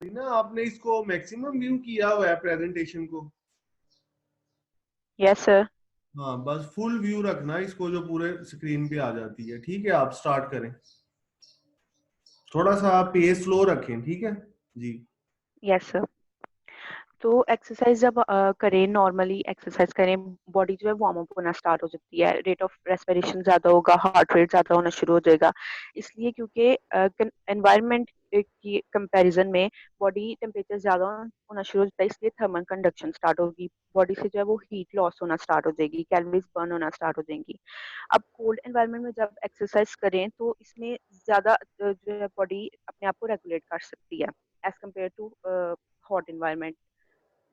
ना आपने इसको मैक्सिमम व्यू किया हुआ है प्रेजेंटेशन को? Yes sir. हाँ, बस फुल व्यू रखना इसको, जो पूरे स्क्रीन पे आ जाती है। ठीक है, आप स्टार्ट करें। थोड़ा सा पेस स्लो रखें, ठीक है जी। Yes sir. तो एक्सरसाइज जब करें, नॉर्मली एक्सरसाइज करें, बॉडी जो है वार्म अप होना स्टार्ट हो जाती है, रेट ऑफ रेस्पिरेशन ज्यादा होगा, हार्ट रेट ज्यादा होना शुरू हो जाएगा। इसलिए क्योंकि एनवायरनमेंट की कंपैरिजन में बॉडी टेम्परेचर ज्यादा होना शुरू हो जाता है, इसलिए थर्मल कंडक्शन स्टार्ट होगी, बॉडी से जो है वो हीट लॉस होना स्टार्ट हो जाएगी, कैलोरीज बर्न होना स्टार्ट हो जाएंगी। अब कोल्ड एनवायरनमेंट में जब एक्सरसाइज करें तो इसमें ज्यादा जो है बॉडी अपने आप को रेगुलेट कर सकती है as compare to hot environment,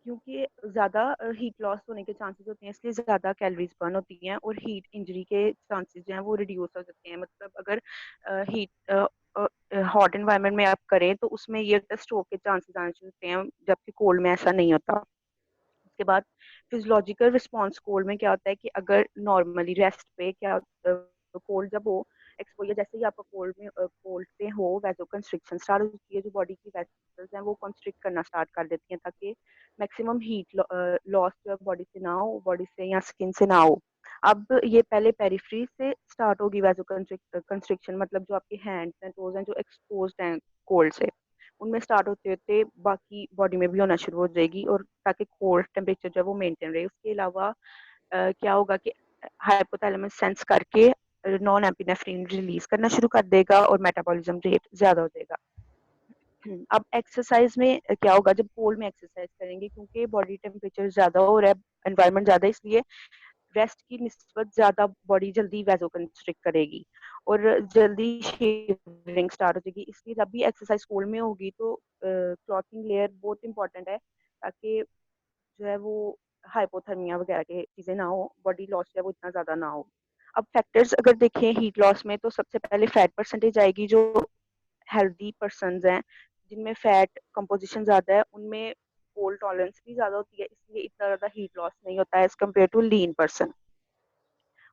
क्योंकि ज्यादा हीट लॉस होने के चांसेस होते हैं, इसलिए ज्यादा कैलोरीज बर्न होती हैं और हीट इंजरी के चांसेस जो हैं वो रिड्यूस हो सकते हैं। मतलब अगर हीट हॉट एनवायरनमेंट में आप करें तो उसमें ये स्ट्रोक के चांसेस आने शुरू होते हैं, जबकि कोल्ड में ऐसा नहीं होता। उसके बाद फिजियोलॉजिकल रिस्पॉन्स कोल्ड में क्या होता है कि अगर नॉर्मली रेस्ट पे क्या कोल्ड जब हो एक्सपोजर, जैसे ही आपका कोल्ड पे हो वैसो कंस्ट्रिक्शन स्टार्ट होती है, जो बॉडी की वेसल्स हैं वो कंस्ट्रिक्ट करना स्टार्ट कर देती हैं, ताकि मैक्सिमम हीट लॉस जो है बॉडी से ना हो, बॉडी से या स्किन से ना हो। अब ये पहले पेरिफेरी से स्टार्ट होगी वैसो कंस्ट्रिक्शन, मतलब जो आपके हैंड्स हैं, टोज हैं, जो एक्सपोज्ड हैं कोल्ड से, उनमें स्टार्ट होते होते बाकी बॉडी में भी होना शुरू हो जाएगी, और ताकि कोल्ड टेम्परेचर जो है वो मेंटेन रहे। उसके अलावा क्या होगा कि हाइपोथैलेमस सेंस करके नॉन एपिनेफ्रिन रिलीज करना शुरू कर देगा और मेटाबॉलिज्म रेट ज्यादा हो जाएगा। अब एक्सरसाइज में क्या होगा, जब कोल्ड में एक्सरसाइज करेंगे, क्योंकि बॉडी टेम्परेचर ज्यादा हो रहा है, एनवायरनमेंट ज्यादा है, इसलिए रेस्ट की निस्बत ज्यादा बॉडी जल्दी वैसो कंस्ट्रिक्ट करेगी और जल्दी शेवरिंग स्टार्ट हो जाएगी। इसलिए जब भी एक्सरसाइज कोल्ड में होगी तो क्लॉथिंग लेयर बहुत इंपॉर्टेंट है, ताकि जो है वो हाइपोथर्मिया वगैरह के चीजें ना हो, बॉडी लॉस जो है वो इतना ज्यादा ना हो। अब फैक्टर्स अगर देखें हीट लॉस में, तो सबसे पहले फैट परसेंटेज आएगी। जो हेल्दी पर्सन हैं जिनमें फैट कंपोजिशन ज्यादा है, उनमें कोल्ड टॉलरेंस भी ज्यादा होती है, इसलिए इतना ज्यादा हीट लॉस नहीं होता है as compare to lean person.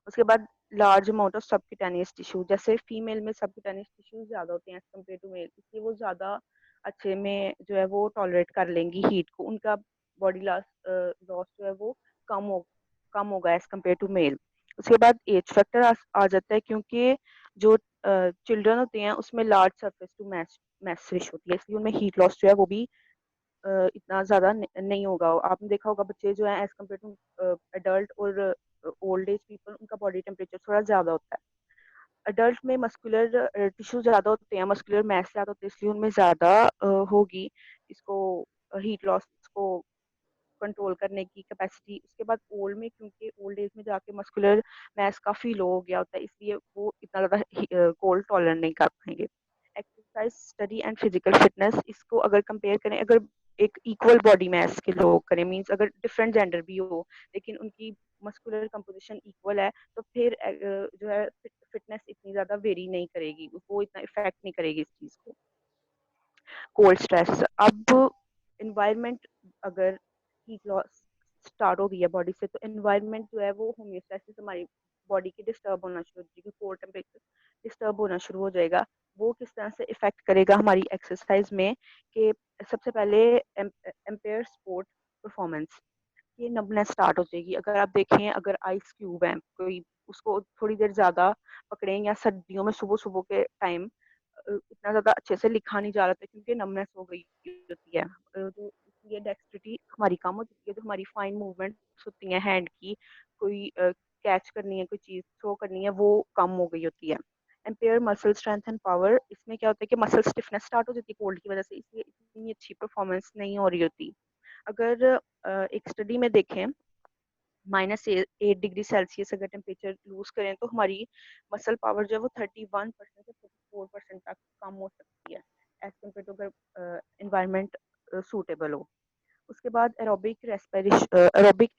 उसके बाद large amount of subcutaneous tissue, जैसे फीमेल में सबक्यूटेनियस टिश्यू ज्यादा होते हैं एज कम्पेयर टू मेल, इसलिए वो ज्यादा अच्छे में जो है वो टॉलरेट कर लेंगी हीट को, उनका बॉडी लॉस लॉस जो है वो कम हो कम होगा एज कम्पेयर टू मेल। उसके बाद एज फैक्टर आ जाता है, क्योंकि जो चिल्ड्रन होते हैं उसमें large surface to mass ratio होती है, इसलिए उनमें हीट लॉस जो है वो भी इतना ज्यादा नहीं होगा। आपने देखा होगा बच्चे जो है एज कम्पेयर टू एडल्ट और ओल्ड एज पीपल, उनका बॉडी टेम्परेचर थोड़ा ज्यादा होता है। अडल्ट में मस्कुलर टिश्यू ज्यादा होते हैं, मस्कुलर मैस ज्यादा होते हैं, इसलिए उनमें ज्यादा होगी इसको हीट लॉस को कंट्रोल करने की कैपेसिटी। उसके बाद ओल्ड में, क्योंकि ओल्ड एज में जाके मस्कुलर मैस काफी लो हो गया होता है, इसलिए वो इतना ज्यादा कोल्ड टॉलरेट नहीं कर पाएंगे। Exercise study and physical fitness, इसको अगर कंपेयर करें, अगर एक इक्वल बॉडी मैस के लोग करें, मींस अगर डिफरेंट जेंडर भी हो लेकिन उनकी मस्कुलर कंपोजिशन इक्वल है, तो फिर जो है फिटनेस इतनी ज्यादा वेरी नहीं करेगी, वो इतना इफेक्ट नहीं करेगी इस चीज को। कोल्ड स्ट्रेस, अब इन्वायरमेंट अगर हीट लॉस स्टार्ट हो गई है बॉडी से, तो एनवायरनमेंट जो है वो होम्योस्टेसिस हमारी बॉडी की डिस्टर्ब होना शुरू हो जाएगी, कोर टेम्परेचर डिस्टर्ब होना शुरू हो जाएगा। वो किस तरह से इफेक्ट करेगा हमारी एक्सरसाइज में, कि सबसे पहले एम्पेयर स्पोर्ट परफॉर्मेंस, ये नमनेस स्टार्ट हो जाएगी। अगर आप देखें, अगर आइस क्यूब है कोई, उसको थोड़ी देर ज्यादा पकड़ें, या सर्दियों में सुबह सुबह के टाइम इतना ज्यादा अच्छे से लिखा नहीं जा रहा था, क्योंकि नमनेस हो गई होती है, जो इसलिए डेक्सट्रिटी हमारी कम हो जाती है, जो हमारी फाइन मूवमेंट्स होती हैं हैंड की, कोई कैच करनी है, कोई चीज थ्रो करनी है, वो कम हो गई होती है। Ampere muscle strength and power, इसमें क्या होता है कि मसल स्टिफनेस स्टार्ट हो जाती है कोल्ड की वजह से, इसलिए इतनी अच्छी परफॉर्मेंस नहीं हो रही होती। अगर एक स्टडी में देखें, -8 डिग्री सेल्सियस अगर टेम्परेचर लूज करें, तो हमारी मसल पावर जो है वो 31% से 34% तक कम हो सकती है, एज कम्पेयर टू अगर इन्वायरमेंट सूटेबल हो। उसके बाद एरोबिक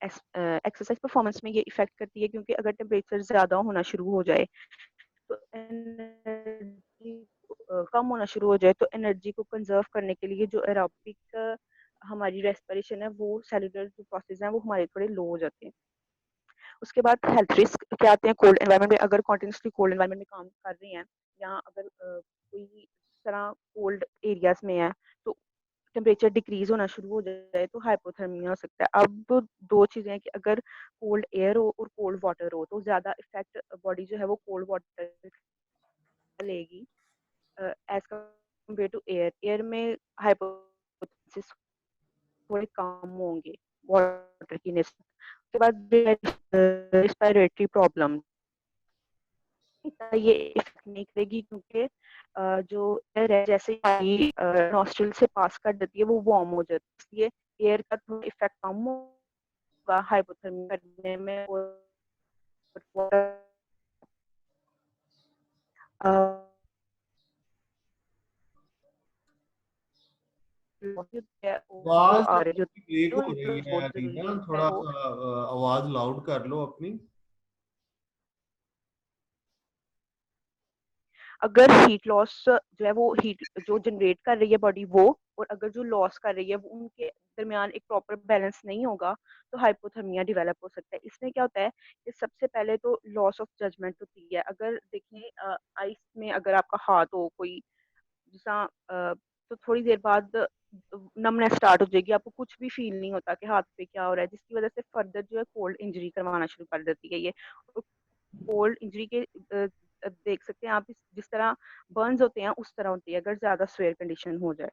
एक्सरसाइज परफॉर्मेंस में ये इफेक्ट करती है, क्योंकि अगर टेम्परेचर ज्यादा होना शुरू हो जाए, तो एनर्जी कम होना शुरू हो जाए, तो एनर्जी को कंजर्व करने के लिए जो एरोबिक हमारी रेस्पिरेशन है, वो सेलुलर जो प्रोसेस है वो हमारे थोड़े लो हो जाते हैं। उसके बाद हेल्थ रिस्क क्या आते हैं कोल्ड एनवायरनमेंट में, अगर कॉन्टिन्यूसली कोल्ड एनवायरनमेंट में काम कर रहे हैं, या अगर कोई तरह कोल्ड एरियाज में है, तो टेम्परेचर डिक्रीज होना शुरू हो जाए तो हाइपोथर्मिया हो सकता है। अब दो चीजें हैं कि अगर कोल्ड एयर हो और कोल्ड वाटर हो तो ज्यादा इफेक्ट बॉडी जो है वो कोल्ड वाटर लेगी as compare to air. Air में हाइपोथेसिस थोड़े कम होंगे वाटर की निस्बत। उसके बाद रिस्पिरेटरी प्रॉब्लम ये इफेक्ट नहीं करेगी क्योंकि जो एयर है जैसे ही नॉस्ट्रल से पास कर देती है वो वार्म हो जाती है, इसलिए एयर का थोड़ा इफेक्ट कम होगा हाइपोथर्मिया करने में। और आवाज आ रही ब्रेक जो हो रही है बहुत जरूरी अरीना, है थोड़ा वो। सा आवाज लाउड कर लो अपनी। अगर हीट लॉस जो है वो हीट जो जनरेट कर रही है बॉडी वो, और अगर जो लॉस कर रही है वो उनके दरमियान एक प्रॉपर बैलेंस नहीं होगा तो हाइपोथर्मिया डेवलप हो सकता है। इसमें क्या होता है कि सबसे पहले तो लॉस ऑफ जजमेंट होती है। अगर देखें आइस में अगर आपका हाथ हो कोई जैसा तो थोड़ी देर बाद नमनेस स्टार्ट हो जाएगी, आपको कुछ भी फील नहीं होता कि हाथ पे क्या हो रहा है, जिसकी वजह से फर्दर जो है कोल्ड इंजरी करवाना शुरू कर देती है ये। कोल्ड इंजरी के देख सकते हैं आप जिस तरह बर्न्स होते हैं उस तरह होती है अगर ज्यादा स्वेयर कंडीशन हो जाए।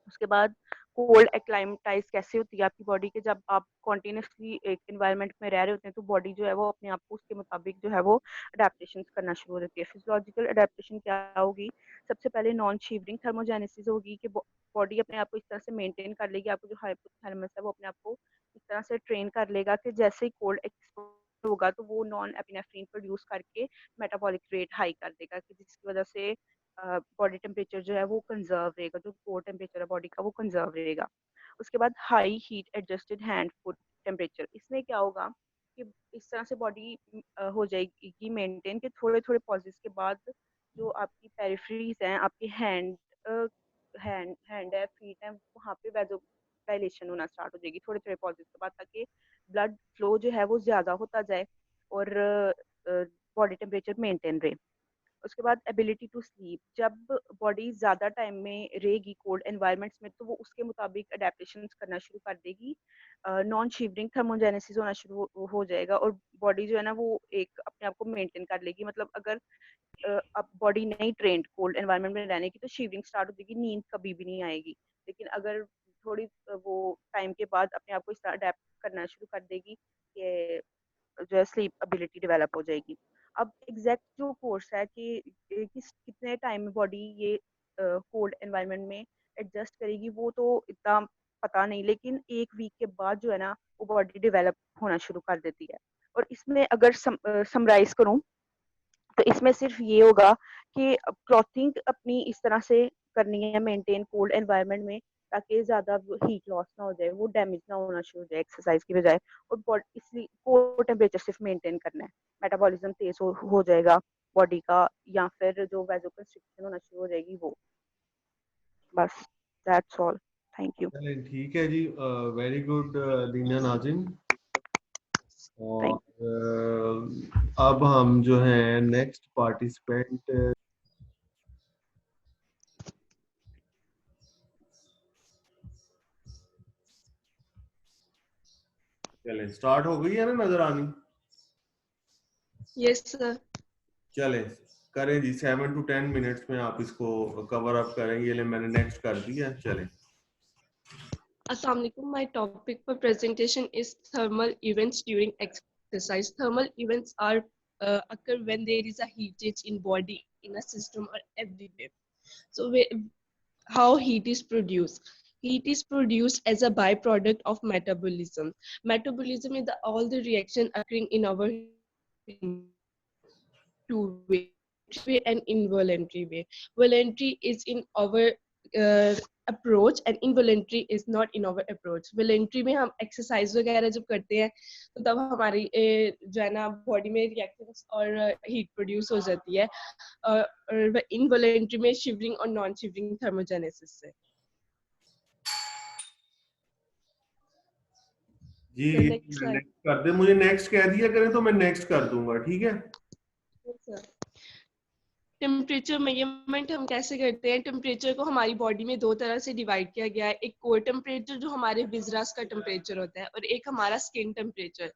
उसके बाद कोल्ड एक्लाइमेटाइज कैसे होती है आपकी बॉडी के, जब आप कॉन्टिन्यूसली एक एनवायरनमेंट में रह रहे होते हैं तो बॉडी जो है वो अपने आप को उसके मुताबिक जो है वो अडेप्टेशन करना शुरू हो जाती है। फिजियोलॉजिकल अडेप्टेशन क्या होगी, सबसे पहले नॉन शिवरिंग थर्मोजेनेसिस होगी कि बॉडी अपने आप को इस तरह से मेंटेन कर लेगी, आपको जो हाइपोथैलेमस है वो अपने आप को इस तरह से ट्रेन कर लेगा कि जैसे ही कोल्ड एक्सपोज होगा तो वो नॉन एपिनेफ्रिन प्रोड्यूस करके मेटाबॉलिक रेट हाई कर देगा कि जिसकी वजह से बॉडी टेम्परेचर जो है वो कंजर्व रहेगा, जो कोर टेम्परेचर है बॉडी का वो कंजर्व रहेगा। उसके बाद high heat adjusted hand foot temperature, इसमें क्या होगा कि इस तरह से बॉडी हो जाएगी मेंटेन कि थोड़े थोड़े पॉजेस के बाद जो आपकी पेरिफेरीज हैं, आपकी हैंड हैंड है, फीट है, वहाँ पे वैजो डायलेशन होना स्टार्ट हो जाएगी थोड़े थोड़े पॉजेस के बाद, ताकि ब्लड फ्लो जो है वो ज्यादा होता जाए और बॉडी टेम्परेचर मेंटेन रहे। उसके बाद एबिलिटी टू स्लीप, जब बॉडी ज़्यादा टाइम में रहेगी कोल्ड एनवायरनमेंट्स में तो वो उसके मुताबिक अडेप्टेशन करना शुरू कर देगी, नॉन शिवरिंग थर्मोजेनेसिस होना शुरू हो जाएगा और बॉडी जो है ना वो एक अपने आप को मेंटेन कर लेगी। मतलब अगर अब बॉडी नहीं ट्रेंड कोल्ड एनवायरनमेंट में रहने की तो शिवरिंग स्टार्ट हो जाएगी, नींद कभी भी नहीं आएगी। लेकिन अगर थोड़ी वो टाइम के बाद अपने आप को इस तरह अडेप्ट करना शुरू कर देगी कि जो है स्लीप एबिलिटी डेवलप हो जाएगी। अब एग्जैक्ट जो कोर्स है कि कितने टाइम में बॉडी ये कोल्ड एनवायरनमेंट में एडजस्ट करेगी वो तो इतना पता नहीं, लेकिन एक वीक के बाद जो है ना वो बॉडी डेवलप होना शुरू कर देती है। और इसमें अगर समराइज करूं तो इसमें सिर्फ ये होगा कि क्लॉथिंग अपनी इस तरह से करनी है मेंटेन कोल्ड एनवायरनमेंट में ताकि ज्यादा हीट लॉस ना हो जाए, वो डैमेज ना होना शुरू हो जाए एक्सरसाइज की बजाय। और बॉडी इसलिए कोर टेम्परेचर सिर्फ मेंटेन करना है, मेटाबॉलिज्म तेज हो जाएगा बॉडी का, या फिर जो वैसोकंस्ट्रिक्शन होना शुरू हो जाएगी वो। बस दैट्स ऑल। Thank you. चलें ठीक है जी, वेरी गुड दीना नाजिम। और थैंक अब हम जो है नेक्स्ट पार्टिसिपेंट, चले स्टार्ट हो गई है ना नजर आनी। Yes sir. चले करें जी, 7 to 10 मिनट्स में आप इसको कवर अप करेंगे। ये ले मैंने नेक्स्ट कर दिया, चले। Assalamu alaikum. My topic for presentation is thermal events during exercise. Thermal events are occur when there is a heatage in body, in a system, or everywhere. So how heat is produced? Heat is produced as a byproduct of metabolism. Metabolism is all the reaction occurring in our two-way and involuntary way. Voluntary is in our approach and involuntary is not in our approach. Voluntary में हम exercise वगैरह जब करते हैं तो तब हमारी जो है ना body में reactions और heat produce हो जाती है, और involuntary में shivering और non shivering thermogenesis से। जी So next slide. नेक्स्ट कर दे, मुझे नेक्स्ट कह दिया करें तो मैं नेक्स्ट कर दूंगा, ठीक है। Yes, sir. टेम्परेचर मेजरमेंट हम कैसे करते हैं? टेम्परेचर को हमारी बॉडी में दो तरह से डिवाइड किया गया है। एक कोर टेम्परेचर जो हमारे विजरास का टेम्परेचर होता है, और एक हमारा स्किन टेम्परेचर।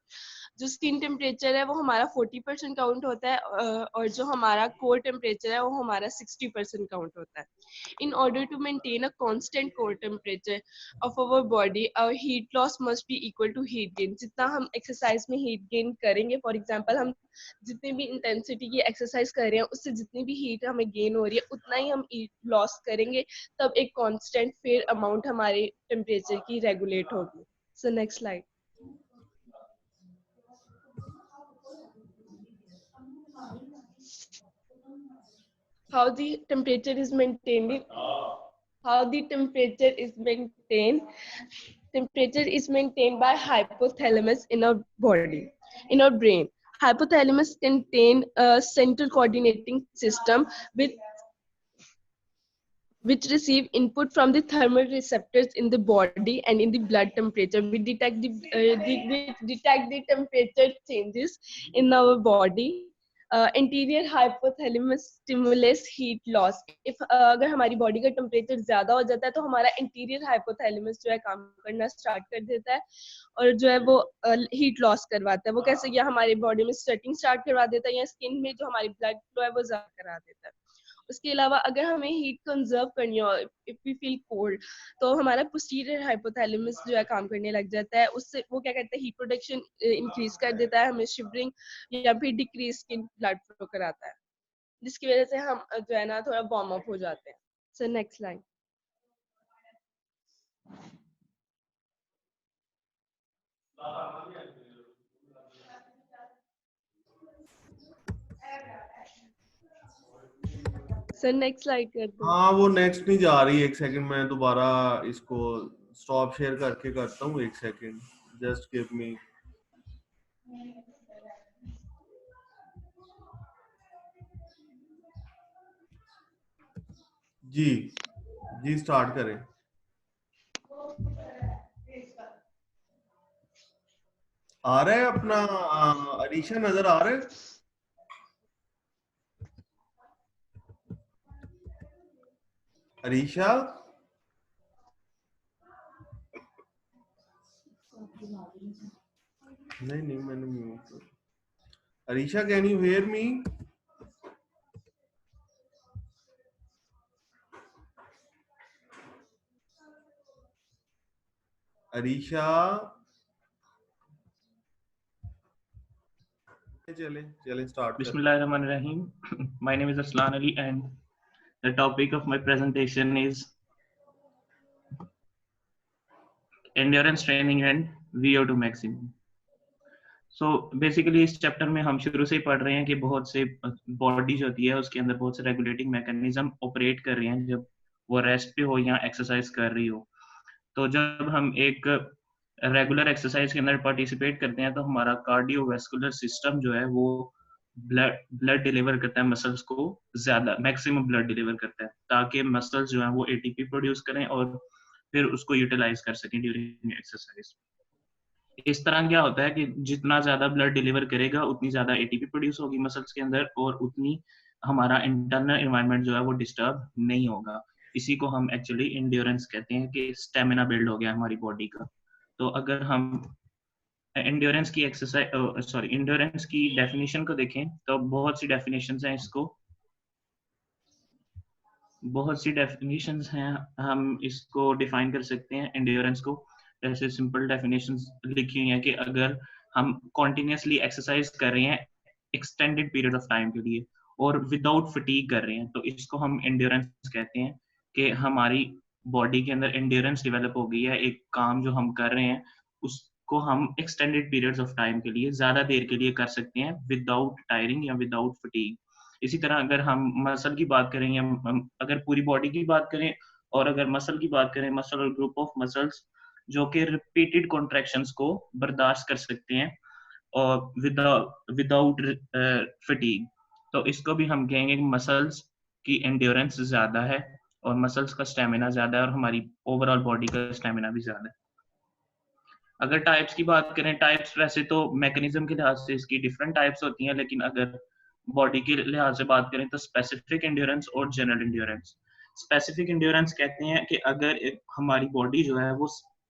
जो स्किन टेम्परेचर है वो हमारा 40% काउंट होता है, और जो हमारा कोर टेम्परेचर है वो हमारा 60% काउंट होता है। In order to maintain a constant core temperature of our body, our heat loss must be equal to heat gain. जितना हम एक्सरसाइज में हीट गेन करेंगे, फॉर एग्जांपल हम जितनी भी इंटेंसिटी की एक्सरसाइज कर रहे हैं उससे जितनी भी हीट हमें गेन हो रही है उतना ही हम हीट लॉस करेंगे, तब एक कांस्टेंट फिर अमाउंट हमारे टेम्परेचर की रेगुलेट होगी। So next slide. How the temperature is maintained temperature is maintained by hypothalamus in our body, in our brain. Hypothalamus contain a central coordinating system which receive input from the thermal receptors in the body and in the blood temperature. We detect the temperature changes in our body. Anterior hypothalamus stimulates heat loss. If अगर हमारी body का temperature ज्यादा हो जाता है तो हमारा interior hypothalamus जो है काम करना स्टार्ट कर देता है और जो है वो हीट लॉस करवाता है। वो कैसे? या हमारी बॉडी में स्वेटिंग स्टार्ट करवा देता है, या स्किन में जो हमारी ब्लड फ्लो है वो ज्यादा करा देता है। उसके अलावा अगर हमें हीट कंजर्व करनी हो, इफ वी फील कोल्ड, तो हमारा पोस्टीरियर हाइपोथैलेमस जो है काम करने लग जाता है। उससे वो क्या करता है, हीट प्रोडक्शन इंक्रीज कर देता है, हमें शिवरिंग या फिर डिक्रीज स्किन ब्लड फ्लो कराता है, जिसकी वजह से हम जो है ना थोड़ा वार्म अप हो जाते हैं। So next line. Sir next slide कर दो। हाँ वो नेक्स्ट नहीं जा रही, एक सेकंड मैं दोबारा इसको स्टॉप शेयर करके करता हूँ, एक सेकंड, जस्ट गिव मी। जी स्टार्ट करें। आ रहा है अपना अरीशा, नजर आ रहा है? अरीशा नहीं मैंने म्यूट कर। Arisha can you hear me? Arisha चले start. Bismillahirrahmanirrahim. My name is Aslan Ali and the topic of my presentation is endurance training and VO2 maximum. So basically इस चैप्टर में हम शुरू से ही पढ़ रहे हैं कि बहुत से बॉडी जो होती है उसके अंदर बहुत से रेगुलेटिंग मैकेनिज्म ऑपरेट कर रहे हैं जब वो रेस्ट पे हो या एक्सरसाइज कर रही हो। तो जब हम एक रेगुलर एक्सरसाइज के अंदर पार्टिसिपेट करते हैं तो हमारा कार्डियोवैस्कुलर सिस्टम जो है वो ब्लड डिलीवर करता है मसल्स को, ज्यादा मैक्सिमम ब्लड डिलीवर करता है ताकि मसल्स जो है वो एटीपी प्रोड्यूस करें और फिर उसको यूटिलाइज कर सकें ड्यूरिंग एक्सरसाइज। इस तरह क्या होता है कि जितना ज्यादा ब्लड डिलीवर करेगा उतनी ज्यादा एटीपी प्रोड्यूस होगी मसल्स के अंदर और उतनी हमारा इंटरनल एनवायरनमेंट जो है वो डिस्टर्ब नहीं होगा। इसी को हम एक्चुअली इंड्योरेंस कहते हैं कि स्टेमिना बिल्ड हो गया हमारी बॉडी का। तो अगर हम इंड्योरेंस की इंड्योरेंस की डेफिनेशन को देखें तो बहुत सी डेफिनेशंस हैं, इसको बहुत सी डेफिनेशंस हैं, हम इसको डिफाइन कर सकते हैं इंड्योरेंस को। ऐसे सिंपल डेफिनेशंस लिखी हुई हैं कि अगर हम कॉन्टिन्यूसली एक्सरसाइज कर रहे हैं एक्सटेंडेड पीरियड ऑफ टाइम के लिए और विदाउट फटीग कर रहे हैं तो इसको हम इंड्योरेंस कहते हैं कि हमारी बॉडी के अंदर इंड्योरेंस डेवलप हो गई है, एक काम जो हम कर रहे हैं उसको हम एक्सटेंडेड पीरियड्स ऑफ टाइम के लिए ज्यादा देर के लिए कर सकते हैं विदाउट टायरिंग या विदाउट फटीग। इसी तरह अगर हम मसल की बात करें या अगर पूरी बॉडी की बात करें और अगर मसल की बात करें, मसल और ग्रुप ऑफ मसल्स जो कि रिपीटेड कॉन्ट्रैक्शंस को बर्दाश्त कर सकते हैं और विदाउट फटीग, तो इसको भी हम कहेंगे कि मसल्स की एंड्योरेंस ज्यादा है और मसल्स का स्टेमिना ज्यादा है और हमारी ओवरऑल बॉडी का स्टेमिना भी ज्यादा है। अगर टाइप्स की बात करें, टाइप्स वैसे तो मैकेनिज्म के लिहाज से इसकी डिफरेंट टाइप्स होती हैं, लेकिन अगर बॉडी के लिहाज से बात करें तो स्पेसिफिक एंड्योरेंस और जनरल एंड्योरेंस। स्पेसिफिक एंड्योरेंस कहते हैं कि अगर हमारी बॉडी जो है वो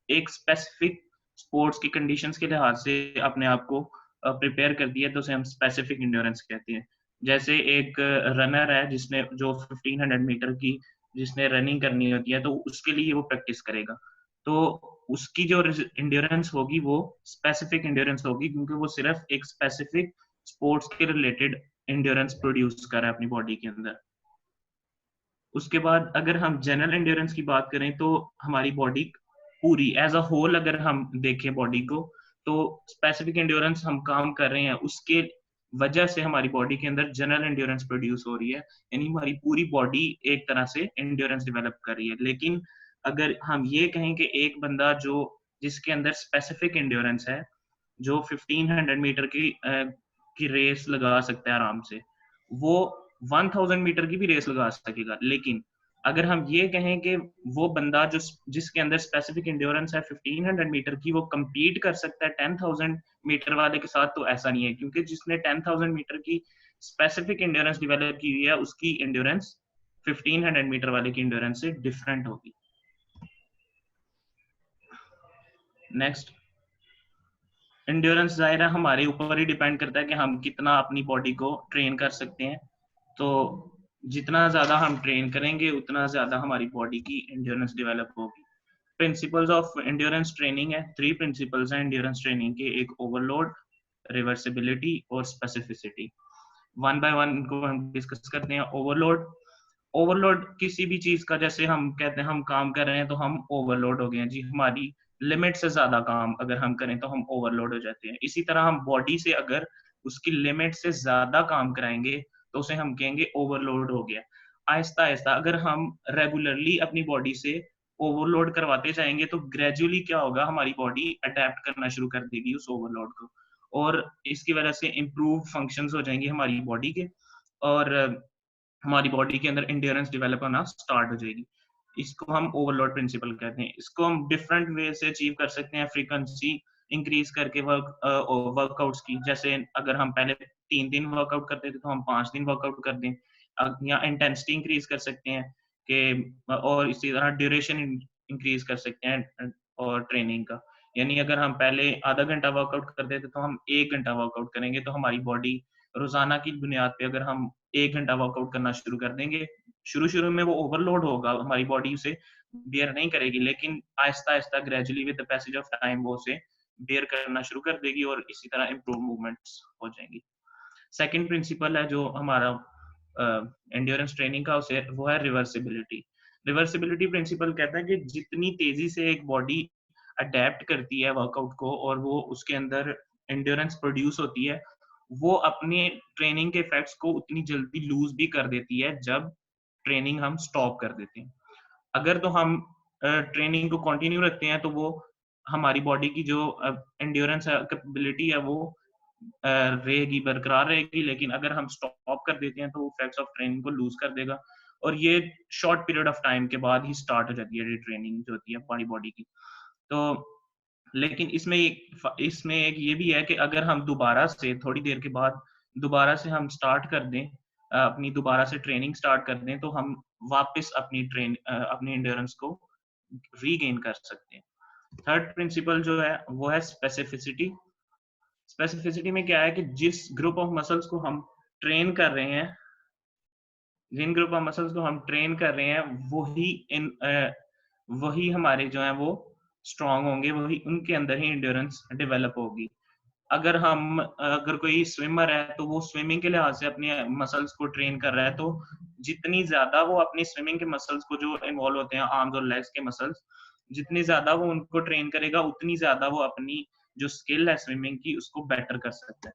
एक स्पेसिफिक स्पोर्ट्स की कंडीशंस के लिहाज से अपने आप को प्रिपेयर करती है तो उसे हम स्पेसिफिक एंड्योरेंस कहते हैं। जैसे एक रनर है जिसने जो 1500 मीटर की जिसने रनिंग करनी होती है तो उसके लिए वो प्रैक्टिस करेगा, तो उसकी जो एंड्योरेंस होगी वो स्पेसिफिक एंड्योरेंस होगी, क्योंकि वो सिर्फ एक स्पेसिफिक स्पोर्ट्स के रिलेटेड एंड्योरेंस प्रोड्यूस कर रहा है अपनी बॉडी के अंदर। उसके बाद अगर हम जनरल एंड्योरेंस की बात करें तो हमारी बॉडी पूरी एज अ होल अगर हम देखें बॉडी को, तो स्पेसिफिक एंड्योरेंस हम काम कर रहे हैं उसके वजह से हमारी बॉडी के अंदर जनरल एंड्योरेंस प्रोड्यूस हो रही है, यानी हमारी पूरी बॉडी एक तरह से एंड्योरेंस डेवलप कर रही है। लेकिन अगर हम ये कहें कि एक बंदा जो जिसके अंदर स्पेसिफिक एंड्योरेंस है, जो 1500 मीटर की रेस लगा सकता है आराम से, वो 1000 मीटर की भी रेस लगा सकेगा। लेकिन अगर हम ये कहें कि वो बंदा जो जिसके अंदर स्पेसिफिक एंड्योरेंस है 1500 मीटर की, वो compete कर सकता है 10,000 मीटर वाले के साथ, तो ऐसा नहीं है, क्योंकि जिसने 10,000 मीटर की स्पेसिफिक एंड्योरेंस डेवलप की हुई है उसकी एंड्योरेंस 1500 मीटर वाले की एंड्योरेंस से डिफरेंट होगी। नेक्स्ट, एंड्योरेंस जाहिर है हमारे ऊपर ही डिपेंड करता है कि हम कितना अपनी बॉडी को ट्रेन कर सकते हैं। तो जितना ज्यादा हम ट्रेन करेंगे उतना ज्यादा हमारी बॉडी की एंड्योरेंस डेवलप होगी। प्रिंसिपल्स ऑफ एंड्योरेंस ट्रेनिंग है, 3 प्रिंसिपल्स हैं एंड्योरेंस ट्रेनिंग के, एक ओवरलोड, रिवर्सिबिलिटी और स्पेसिफिसिटी। वन बाय वन इनको हम डिस्कस करते हैं। ओवरलोड, ओवरलोड किसी भी चीज का, जैसे हम कहते हैं हम काम कर रहे हैं तो हम ओवरलोड हो गए हैं जी, हमारी लिमिट से ज्यादा काम अगर हम करें तो हम ओवरलोड हो जाते हैं। इसी तरह हम बॉडी से अगर उसकी लिमिट से ज्यादा काम कराएंगे तो उसे हम कहेंगे ओवरलोड हो गया। आहिस्ता आहिस्ता अगर हम रेगुलरली अपनी बॉडी से ओवरलोड करवाते जाएंगे तो ग्रेजुअली क्या होगा, हमारी बॉडी अडेप्ट करना शुरू कर देगी उस ओवरलोड को, और इसकी वजह से इम्प्रूव फंक्शंस हो जाएंगे हमारी बॉडी के, और हमारी बॉडी के अंदर एंड्योरेंस डेवलप होना स्टार्ट हो जाएगी। इसको हम ओवरलोड प्रिंसिपल कहते हैं। इसको हम डिफरेंट वे से अचीव कर सकते हैं, फ्रीक्वेंसी इंक्रीज करके वर्कआउट्स की, जैसे अगर हम पहले 3 दिन वर्कआउट करते थे तो हम 5 दिन वर्कआउट कर दें, या इंटेंसिटी इंक्रीज कर सकते हैं कि, और इसी तरह ड्यूरेशन इंक्रीज कर सकते हैं और ट्रेनिंग का, यानी अगर हम पहले आधा घंटा वर्कआउट करते थे तो हम 1 घंटा वर्कआउट करेंगे, तो हमारी बॉडी रोजाना की बुनियाद पे अगर हम 1 घंटा वर्कआउट करना शुरू कर देंगे, शुरू में वो ओवरलोड होगा, हमारी बॉडी उसे बेयर नहीं करेगी, लेकिन Aahista Aahista gradually with the passage of time वो उसे बेयर करना शुरू कर देगी और इसी तरह इंप्रूव मूवमेंट्स हो जाएंगी। सेकंड प्रिंसिपल है जो हमारा एंड्योरेंस ट्रेनिंग का, उसे वो है रिवर्सिबिलिटी। रिवर्सिबिलिटी प्रिंसिपल कहता है कि जितनी तेजी से एक बॉडी अडेप्ट करती है वर्कआउट को और वो उसके अंदर एंड्योरेंस प्रोड्यूस होती है, वो अपने ट्रेनिंग के इफेक्ट्स को उतनी जल्दी लूज भी कर देती है जब ट्रेनिंग हम स्टॉप कर देते हैं। अगर तो हम ट्रेनिंग को कंटिन्यू रखते हैं तो वो हमारी बॉडी की जो एंड्योरेंस कैपेबिलिटी है वो रहेगी, बरकरार रहेगी, लेकिन अगर हम स्टॉप कर देते हैं तो इफेक्ट्स ऑफ ट्रेनिंग को लूज कर देगा, और ये शॉर्ट पीरियड ऑफ टाइम के बाद ही स्टार्ट हो जाती है ट्रेनिंग जो होती है हमारी बॉडी की। तो लेकिन इसमें एक ये भी है कि अगर हम दोबारा से थोड़ी देर के बाद दोबारा से हम स्टार्ट कर दें, अपनी दोबारा से ट्रेनिंग स्टार्ट कर दें, तो हम वापस अपनी एंड्योरेंस को रीगेन कर सकते हैं। थर्ड प्रिंसिपल जो है वो है स्पेसिफिसिटी। स्पेसिफिसिटी में क्या है कि जिस ग्रुप ऑफ मसल्स को हम ट्रेन कर रहे हैं, जिन ग्रुप ऑफ मसल्स को हम ट्रेन कर रहे हैं वही हमारे जो है वो स्ट्रांग होंगे, वही उनके अंदर ही एंड्योरेंस डेवलप होगी। अगर कोई स्विमर है तो वो स्विमिंग के लिहाज से अपने मसल्स को ट्रेन कर रहा है, तो जितनी ज्यादा वो अपनी स्विमिंग के मसल्स को जो इन्वॉल्व होते हैं आर्म्स और लेग्स के मसल्स, जितनी ज्यादा वो उनको ट्रेन करेगा उतनी ज्यादा वो अपनी जो स्किल है स्विमिंग की उसको बेटर कर सकता है।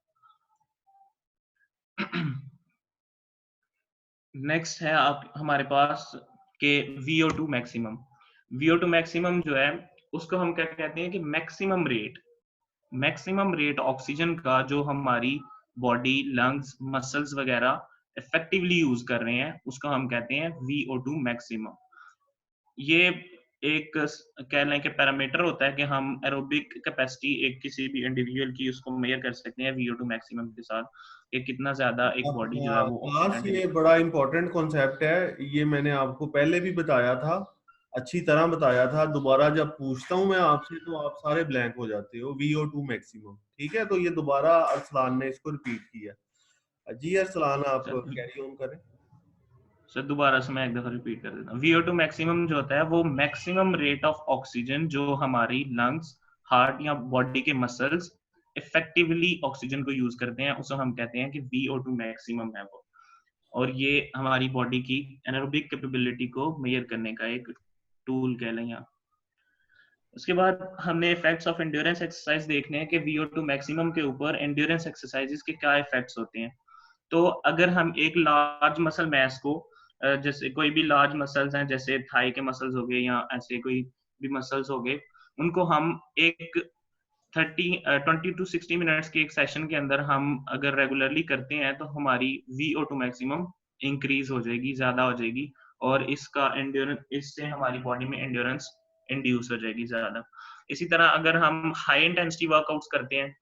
नेक्स्ट है आप हमारे पास के VO2 मैक्सिमम। VO2 मैक्सिमम जो है उसको हम क्या कहते हैं कि मैक्सिमम रेट ऑक्सीजन का जो हमारी बॉडी, लंग्स, मसल्स वगैरह इफेक्टिवली यूज कर रहे हैं उसको हम कहते हैं VO2 मैक्सिमम। ये एक कह लें कि पैरामीटर होता है कि हम एरोबिक कैपेसिटी एक किसी भी इंडिविजुअल की उसको मेजर कर सकते हैं VO2 मैक्सिमम के साथ, कि कितना ज्यादा एक बॉडी जो है वो क्लास ऑक्सीजन ये डिलीवर। बड़ा इंपॉर्टेंट कॉन्सेप्ट है, ये मैंने आपको पहले भी बताया था, अच्छी तरह बताया था। दोबारा जब पूछता हूँ मैं आपसे तो आप सारे ब्लैंक हो जाते हो। VO2 मैक्सिमम, ठीक है, तो ये दोबारा अरसलान ने इसको रिपीट किया। जी अरसलान, आप कैरी ऑन करें। सर दोबारा से मैं एक दफा रिपीट कर देता हूँ। VO2 मैक्सिमम जो होता है वो मैक्सिमम रेट ऑफ ऑक्सीजन जो हमारी लंग्स, हार्ट या बॉडी के मसल्स इफेक्टिवली ऑक्सीजन को यूज करते हैं, उसे हम कहते हैं कि VO2 मैक्सिमम है वो। और ये हमारी बॉडी की एनारोबिक कैपेबिलिटी को मेजर करने का एक टूल कह लें यहाँ। उसके बाद हमने इफेक्ट्स ऑफ एंड्योरेंस एक्सरसाइज देखने हैं कि VO2 मैक्सिमम के ऊपर एंड्योरेंस एक्सरसाइजेस के क्या इफेक्ट्स होते हैं। तो अगर हम एक लार्ज मसल मैस को, जैसे कोई भी लार्ज मसल्स हैं जैसे थाई के मसल्स हो गए या ऐसे कोई भी मसल्स हो गए, उनको हम एक 20 to 60 मिनट्स के एक सेशन के अंदर हम अगर रेगुलरली करते हैं तो हमारी VO2 मैक्सिमम इंक्रीज हो जाएगी, ज्यादा हो जाएगी, और इसका एंड्योरेंस, इससे हमारी बॉडी में एंड्योरेंस इंड्यूस हो जाएगी ज्यादा। इसी तरह अगर हम हाई इंटेंसिटी वर्कआउट्स करते हैं,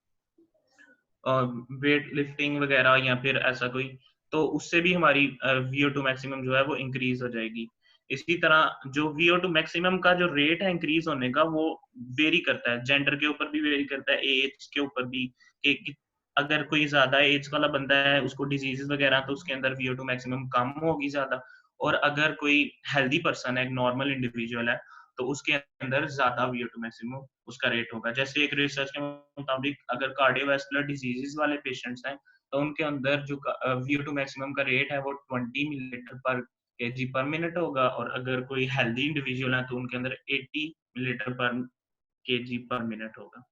वेट लिफ्टिंग वगैरह या फिर ऐसा कोई, तो उससे भी हमारी VO2 मैक्सिमम जो है वो इंक्रीज हो जाएगी। इसी तरह जो VO2 मैक्सिमम का जो रेट है इंक्रीज होने का, वो वेरी करता है, जेंडर के ऊपर भी वेरी करता है, एज के ऊपर भी, कि अगर कोई ज्यादा एज वाला बंदा है उसको डिजीजेस वगैरह, तो उसके अंदर VO2 मैक्सिमम कम होगी ज्यादा, और अगर कोई हेल्दी पर्सन है, एक नॉर्मल इंडिविजुअल है, तो उसके अंदर ज्यादा VO2 मैक्सिमम उसका रेट होगा। जैसे एक रिसर्च के मुताबिक अगर कार्डियोवैस्कुलर डिजीजेस वाले पेशेंट्स हैं तो उनके अंदर जो VO2 मैक्सिमम का रेट है वो 20 मिलीलीटर पर केजी पर मिनट होगा, और अगर कोई हेल्दी इंडिविजुअल है तो उनके अंदर 80 मिलीलीटर पर केजी पर मिनट होगा।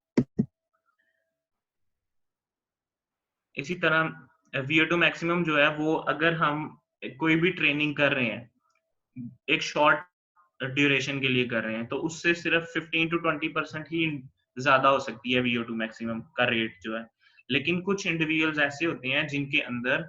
इसी तरह VO2 मैक्सिमम जो है वो, अगर हम कोई भी ट्रेनिंग कर रहे हैं एक शॉर्ट ड्यूरेशन के लिए कर रहे हैं, तो उससे सिर्फ 15 to 20% ही ज्यादा हो सकती है VO2 मैक्सिमम का रेट जो है। लेकिन कुछ इंडिविजुअल्स ऐसे होते हैं जिनके अंदर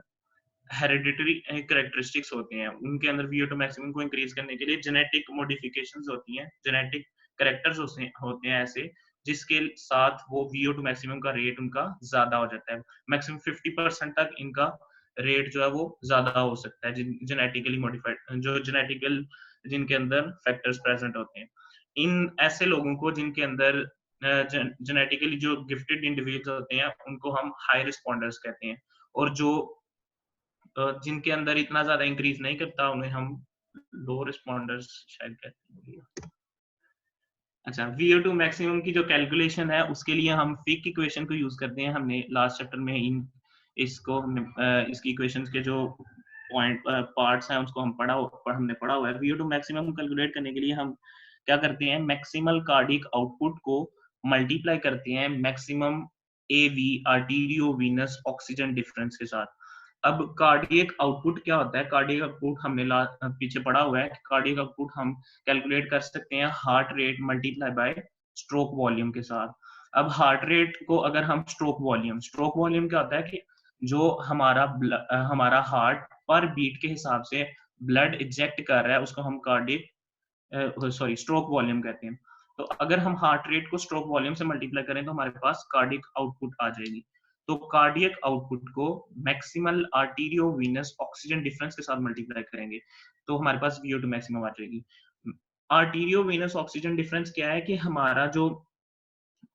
हेरिडिटरी कैरेक्टरिस्टिक्स होते हैं, उनके अंदर VO2 मैक्सिमम को इंक्रीज करने के लिए जेनेटिक मॉडिफिकेशंस होती हैं, जेनेटिक कैरेक्टर्स होते हैं ऐसे, जिसके साथ वो VO2 मैक्सिमम का रेट उनका ज्यादा हो जाता है। मैक्सिमम 50% तक इनका रेट जो है वो ज्यादा हो सकता है, जेनेटिकली मॉडिफाइड, जो जेनेटिकल जिनके अंदर फैक्टर्स प्रेजेंट होते हैं। इन ऐसे लोगों को जिनके अंदर जेनेटिकली जो गिफ्टेड इंडिविजुअल्स होते हैं उनको हम हाई रिस्पॉन्डर्स कहते हैं, और जो जिनके अंदर इतना ज्यादा इंक्रीज नहीं करता उन्हें हम लो रिस्पॉन्डर्स शायद कहते हैं। अच्छा, VO2 मैक्सिमम की जो कैलकुलेशन है उसके लिए हम फिक इक्वेशन को यूज करते हैं। हमने लास्ट चैप्टर में इसको इसकी इक्वेशंस के जो पॉइंट पार्ट्स हैं उसको हमने पढ़ा हुआ है। VO2 मैक्सिमम कैलकुलेट करने के लिए हम क्या करते हैं, मैक्सिमल कार्डियक आउटपुट को मल्टीप्लाई करते हैं maximum AV arterio Venus oxygen difference के साथ। अब कार्डियक आउटपुट क्या होता है? कार्डियक आउटपुट हमने पीछे पढ़ा हुआ है कि कार्डियक आउटपुट हम कैलकुलेट कर सकते हैं heart rate multiply by stroke volume के साथ। अब हार्ट रेट को अगर हम स्ट्रोक वॉल्यूम क्या होता है कि जो हमारा हार्ट पर बीट के हिसाब से ब्लड इजेक्ट कर रहा है उसको हम स्ट्रोक वॉल्यूम कहते हैं। तो अगर हम हार्ट रेट को स्ट्रोक वॉल्यूम से मल्टीप्लाई करें तो हमारे पास कार्डियक आउटपुट आ जाएगी। तो कार्डियक आउटपुट को maximal arterio Venus oxygen difference के साथ मल्टीप्लाई करेंगे तो हमारे पास VO2 मैक्सिमम आ जाएगी। आर्टीरियो वीनस ऑक्सीजन डिफरेंस क्या है कि हमारा जो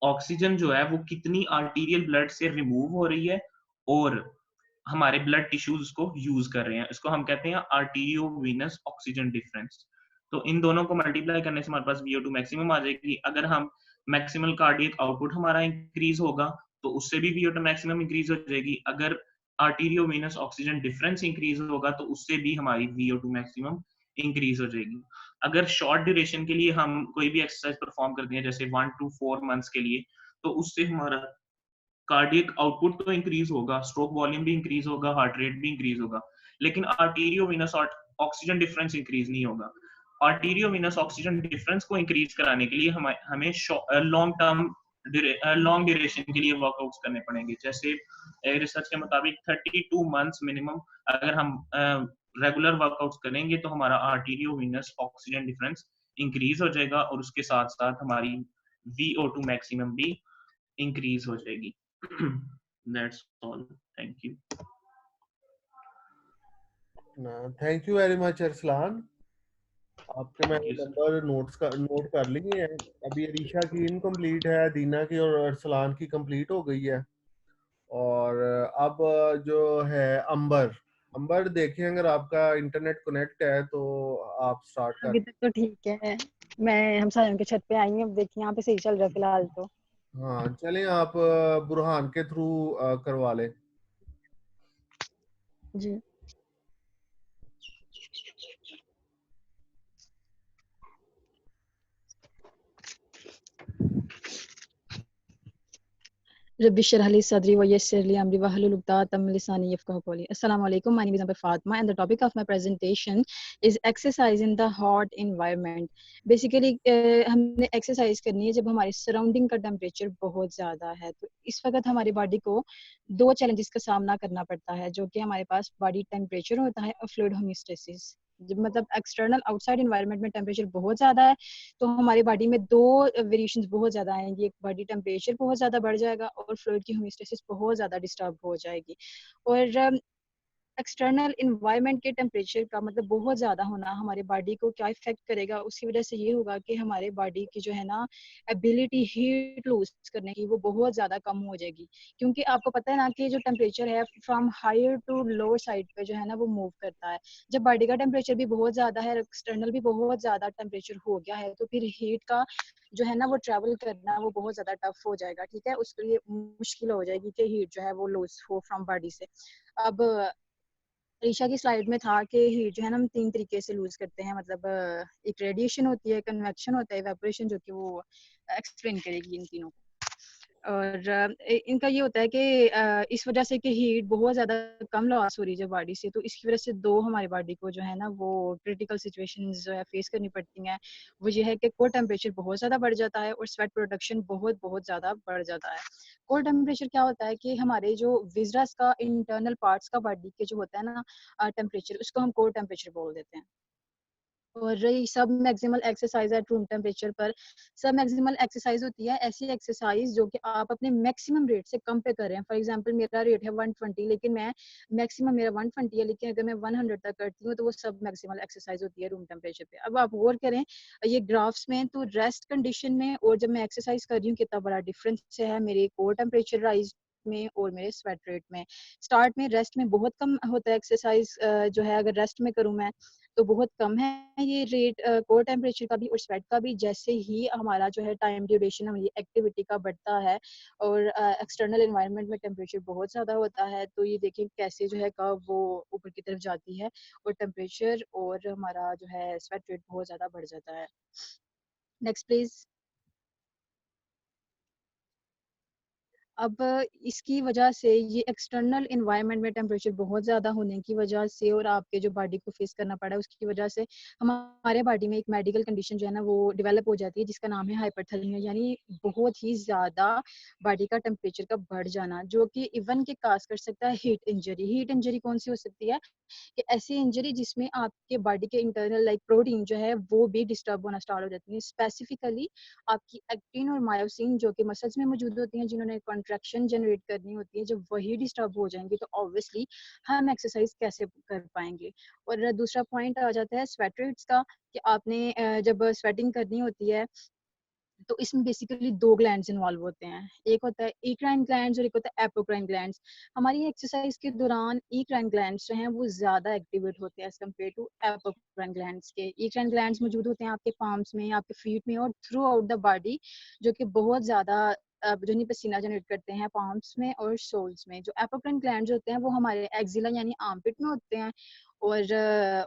ऑक्सीजन जो है वो कितनी आर्टीरियल ब्लड से रिमूव हो रही है और हमारे ब्लड टिश्यूज को यूज कर रहे हैं, इसको हम कहते हैं आर्टीरियो वीनस ऑक्सीजन डिफरेंस। तो इन दोनों को मल्टीप्लाई करने से हमारे पास VO2 मैक्सिमम आ जाएगी। अगर हम मैक्सिमल कार्डियक आउटपुट हमारा इंक्रीज होगा तो उससे भी VO2 मैक्सिमम इंक्रीज हो जाएगी। अगर arterio Venus oxygen difference increase होगा तो उससे भी हमारी VO2 मैक्सिमम इंक्रीज हो जाएगी। अगर शॉर्ट ड्यूरेशन के लिए हम कोई भी एक्सरसाइज परफॉर्म करते हैं जैसे 1 to 4 मंथ्स के लिए, तो उससे हमारा कार्डियक आउटपुट तो इंक्रीज होगा, स्ट्रोक वॉल्यूम भी इंक्रीज होगा, हार्ट रेट भी इंक्रीज होगा, लेकिन arterio Venus oxygen difference increase नहीं होगा। आर्टीरियो वीनस ऑक्सीजन डिफरेंस को इंक्रीज कराने के लिए हमें लॉन्ग ड्यूरेशन के लिए वर्कआउट्स करने पड़ेंगे। जैसे रिसर्च के मुताबिक 32 मंथ्स मिनिमम अगर हम रेगुलर वर्कआउट्स करेंगे तो हमारा arterio Venus oxygen difference increase हो जाएगा और उसके साथ साथ हमारी VO2 मैक्सिमम भी इंक्रीज हो जाएगी। That's all, thank you. Thank you very much Arsalan, आपके मैंने Thank you, sir. Number note कर लिए हैं। अभी अरीशा की इनकम्प्लीट है, दीना की और अरसलान की कंप्लीट हो गई है। और अब जो है अंबर, अंबर देखें अगर आपका इंटरनेट कनेक्ट है तो आप स्टार्ट कर। अभी तक तो ठीक है, मैं हम सायन के छत पे आई हूँ, अब देखिए यहाँ पे सही चल रहा है फिलहाल तो। हाँ चलें, आप बुरहान के थ्रू करवा लें। जी रब्बी इश्रह ली सदरी व यस्सिर ली अमरी वहलुल उक़दतम मिन लिसानी यफ़क़हू क़ौली। अस्सलाम वालेकुम, my name is Amber Fatima and the topic of my presentation is exercise in the hot environment. Basically हमने एक्सरसाइज करनी है जब हमारे सराउंडिंग का टेम्परेचर बहुत ज़्यादा है। तो इस वक्त हमारी बॉडी को दो चैलेंजेस का सामना करना पड़ता है, जो कि हमारे पास बॉडी टेम्परेचर होता है और फ्लूइड होमियोस्टेसिस। जब मतलब एक्सटर्नल आउटसाइड एनवायरनमेंट में टेम्परेचर बहुत ज़्यादा है तो हमारी बॉडी में दो वेरिएशंस बहुत ज़्यादा आएंगी, एक बॉडी टेम्परेचर बहुत ज़्यादा बढ़ जाएगा और फ्लूइड की होमियोस्टेसिस बहुत ज़्यादा डिस्टर्ब हो जाएगी। और एक्सटर्नल इन्वायरमेंट के टेम्परेचर का मतलब बहुत ज़्यादा होना हमारे बॉडी को क्या इफेक्ट करेगा, उसकी वजह से ये होगा कि हमारे बॉडी की जो है ना एबिलिटी हीट लूज करने की वो बहुत ज़्यादा कम हो जाएगी। क्योंकि आपको पता है ना कि जो टेम्परेचर है from higher to lower side पे जो है ना वो मूव करता है। जब बॉडी का टेम्परेचर भी बहुत ज़्यादा है, एक्सटर्नल भी बहुत ज़्यादा टेम्परेचर हो गया है, तो फिर हीट का जो है ना वो ट्रैवल करना वो बहुत ज़्यादा टफ हो जाएगा। ठीक है, उसके लिए मुश्किल हो जाएगी कि हीट जो है वो लूज हो फ्रॉम बॉडी से। अब ईशा की स्लाइड में था कि हीट जो है ना हम तीन तरीके से लूज करते हैं, मतलब एक रेडिएशन होती है, कन्वेक्शन होता है, इवेपोरेशन, जो कि वो एक्सप्लेन करेगी इन तीनों को। और इनका ये होता है कि इस वजह से कि हीट बहुत ज़्यादा कम लॉस हो रही है बॉडी से, तो इसकी वजह से दो हमारी बॉडी को जो है ना वो क्रिटिकल सिचुएशंस जो है फेस करनी पड़ती हैं। वो ये है कि कोल्ड टेम्परेचर बहुत ज़्यादा बढ़ जाता है और स्वेट प्रोडक्शन बहुत बहुत ज़्यादा बढ़ जाता है। कोल्ड टेम्परेचर क्या होता है कि हमारे जो विजरस का इंटरनल पार्ट्स का बॉडी के जो होता है ना टेम्परेचर, उसको हम कोल्ड टेम्परेचर बोल देते हैं। और रही सब maximal exercise at room temperature पर, सब मैक्सिमल एक्सरसाइज होती है ऐसी एक्सरसाइज जो कि आप अपने मैक्सिमम रेट से कम पे कर रहे हैं। फॉर एग्जांपल मेरा रेट है 120, लेकिन मैं मैक्सिमम मेरा 120 है, लेकिन अगर मैं 100 तक करती हूँ तो वो सब मैक्सिमल एक्सरसाइज होती है रूम टेम्परेचर पे। अब आप गौर करें ये ग्राफ्स में, तो रेस्ट कंडीशन में और जब मैं एक्सरसाइज कर रही हूँ कितना बड़ा डिफरेंस है मेरे कोर टेम्परेचर राइज में और मेरे स्वेट रेट में। स्टार्ट में रेस्ट में बहुत कम होता है एक्सरसाइज जो है, अगर रेस्ट में करूँ मैं तो बहुत कम है ये रेट कोर टेम्परेचर का भी और स्वेट का भी। जैसे ही हमारा जो है टाइम ड्यूरेशन हमारी एक्टिविटी का बढ़ता है और एक्सटर्नल एनवायरनमेंट में टेम्परेचर बहुत ज़्यादा होता है, तो ये देखें कैसे जो है कर्व वो ऊपर की तरफ जाती है और टेम्परेचर और हमारा जो है स्वेट रेट बहुत ज़्यादा बढ़ जाता है। Next please. अब इसकी वजह से ये एक्सटर्नल एनवायरनमेंट में टेम्परेचर बहुत ज़्यादा होने की वजह से और आपके जो बॉडी को फेस करना पड़ा है उसकी वजह से हमारे बॉडी में एक मेडिकल कंडीशन जो है ना वो डेवलप हो जाती है, जिसका नाम है हाइपरथर्मिया, यानी बहुत ही ज़्यादा बॉडी का टेम्परेचर का बढ़ जाना, जो कि इवन के काज कर सकता है हीट इंजरी। हीट इंजरी कौन सी हो सकती है कि ऐसी इंजरी जिसमें आपके बॉडी के इंटरनल लाइक प्रोटीन जो है वो भी डिस्टर्ब होना स्टार्ट हो जाती है। स्पेसिफिकली आपकी एक्टिन और मायोसिन जो कि मसल्स में मौजूद होती हैं, जिन्होंने कॉन्ट्रैक्शन जनरेट करनी होती है, जब वही डिस्टर्ब हो जाएंगी तो ऑब्वियसली हम एक्सरसाइज कैसे कर पाएंगे। और दूसरा पॉइंट आ जाता है स्वेट रेट्स का, कि आपने जब स्वेटिंग करनी होती है तो इसमें बेसिकली दो ग्लैंड्स इन्वॉल्व होते हैं, एक होता है इक्राइन ग्लैंड्स और एक होता है एपोक्राइन ग्लैंड्स। हमारी एक्सरसाइज के दौरान इक्राइन ग्लैंड्स जो हैं वो ज्यादा एक्टिवेट होते हैं as compare to apocrine glands के। इक्राइन ग्लैंड्स मौजूद होते हैं आपके पाम्स में, आपके फीट में और थ्रू आउट द बॉडी, जो कि बहुत ज्यादा जो नहीं पसीना जनरेट करते हैं पाम्स में और सोल्स में। जो एपोक्राइन ग्लैंड्स होते हैं वो हमारे एक्सिला यानी आर्मपिट में होते हैं और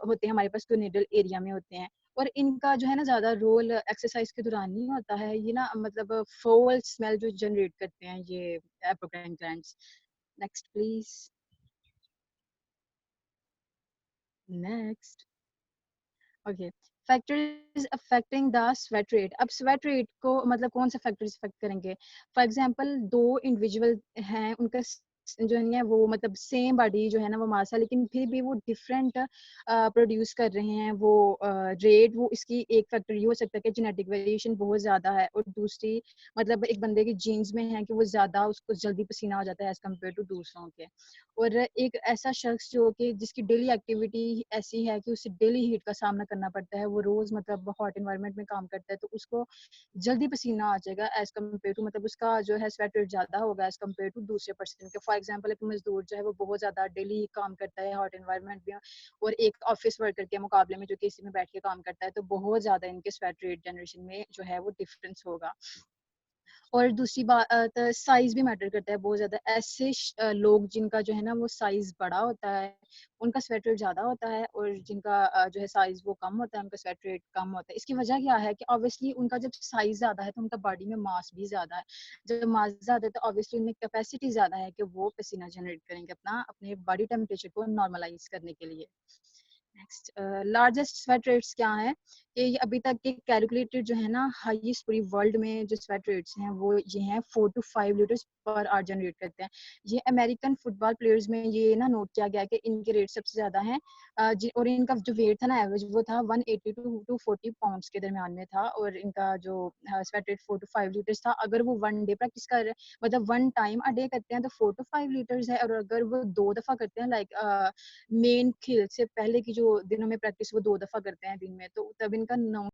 होते हैं हमारे पास क्यूनिडल एरिया में होते हैं। और इनका जो है ना ज्यादा रोल एक्सरसाइज के दौरान नहीं होता है, ये ना मतलब फोल स्मेल जो जनरेट करते हैं ये apocrine glands. Next please. Next. Okay, factors affecting the sweat rate. अब स्वेट रेट को मतलब कौन से फैक्टर्स अफेक्ट करेंगे? फॉर एग्जांपल दो इंडिविजुअल हैं, उनका जो है वो मतलब सेम बॉडी जो है ना वो मास है, लेकिन फिर भी वो डिफरेंट प्रोड्यूस कर रहे हैं वो रेट। वो इसकी एक फैक्टर ये हो सकता है कि जेनेटिक वेरिएशन बहुत ज़्यादा है, और दूसरी मतलब एक बंदे के जीन्स में है कि वो ज़्यादा उसको जल्दी पसीना हो जाता है एज़ कम्पेयर टू दूसरों के। और एक ऐसा शख्स जो कि जिसकी डेली एक्टिविटी ऐसी है कि उसे डेली हीट का सामना करना पड़ता है, वो रोज़ मतलब हॉट एनवायरनमेंट में काम करता है, तो उसको जल्दी पसीना आ जाएगा एज़ कम्पेयर टू मतलब उसका जो है स्वेट रेट ज़्यादा होगा एज़ कम्पेयर टू दूसरे पर्सन के। फॉर एग्जांपल एक मज़दूर जो है वो बहुत ज़्यादा डेली काम करता है हॉट एनवायरनमेंट में, और एक ऑफिस वर्कर के मुकाबले में जो कि एसी में बैठ के काम करता है, तो बहुत ज़्यादा इनके स्वेट रेट जनरेशन में जो है वो डिफरेंस होगा। और दूसरी बात साइज भी मैटर करता है बहुत ज़्यादा। ऐसे लोग जिनका जो है ना वो साइज बड़ा होता है, उनका स्वेट रेट ज़्यादा होता है, और जिनका जो है साइज वो कम होता है, उनका स्वेट रेट कम होता है। इसकी वजह क्या है कि ऑब्वियसली उनका जब साइज ज़्यादा है तो उनका बॉडी में मास भी ज़्यादा है। जब मास ज़्यादा है तो ऑब्वियसली उनमें कैपेसिटी ज़्यादा है कि वो पसीना जनरेट करेंगे अपने बॉडी टेम्परेचर को नॉर्मलाइज करने के लिए। नेक्स्ट लार्जेस्ट स्वेट रेट्स क्या हैं कि ये अभी तक के कैलकुलेटेड जो है ना हाईएस्ट पूरी वर्ल्ड में जो स्वेट रेट्स हैं वो ये हैं 4 to 5 litres per hour generate करते हैं। ये अमेरिकन फुटबॉल प्लेयर्स में ये ना नोट किया गया कि इनके रेट सबसे ज़्यादा हैं। और इनका जो वेट था ना एवरेज वो था 180 to 40 पाउंड्स के दरमियान में था, और इनका जो स्वेट रेट 4 to 5 लीटर्स था। अगर वो वन डे प्रैक्टिस कर रहे हैं मतलब वन टाइम अ डे करते हैं तो 4 to 5 लीटर्स है, और अगर वो 2 दफ़ा करते हैं लाइक मेन खेल से पहले की जो दिनों में प्रैक्टिस वो 2 दफ़ा करते हैं दिन में, तो तब इनका 9